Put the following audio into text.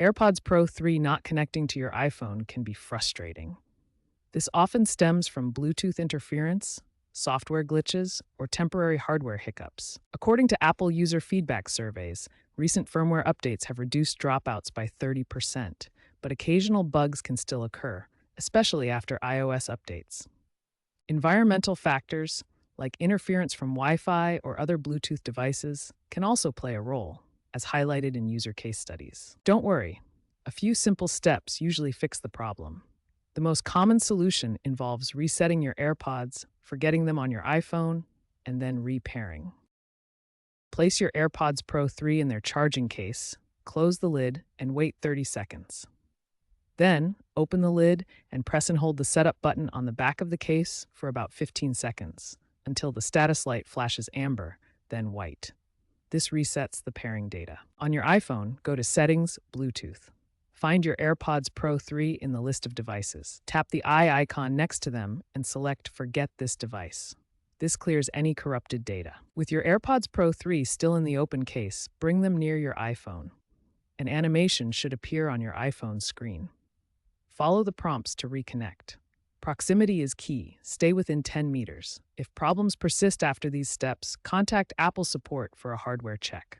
AirPods Pro 3 not connecting to your iPhone can be frustrating. This often stems from Bluetooth interference, software glitches, or temporary hardware hiccups. According to Apple user feedback surveys, recent firmware updates have reduced dropouts by 30%, but occasional bugs can still occur, especially after iOS updates. Environmental factors, like interference from Wi-Fi or other Bluetooth devices, can also play a role, as highlighted in user case studies. Don't worry, a few simple steps usually fix the problem. The most common solution involves resetting your AirPods, forgetting them on your iPhone, and then repairing. Place your AirPods Pro 3 in their charging case, close the lid, and wait 30 seconds. Then, open the lid and press and hold the setup button on the back of the case for about 15 seconds, until the status light flashes amber, then white. This resets the pairing data. On your iPhone, go to Settings, Bluetooth. Find your AirPods Pro 3 in the list of devices. Tap the eye icon next to them and select Forget this device. This clears any corrupted data. With your AirPods Pro 3 still in the open case, bring them near your iPhone. An animation should appear on your iPhone screen. Follow the prompts to reconnect. Proximity is key. Stay within 10 meters. If problems persist after these steps, contact Apple support for a hardware check.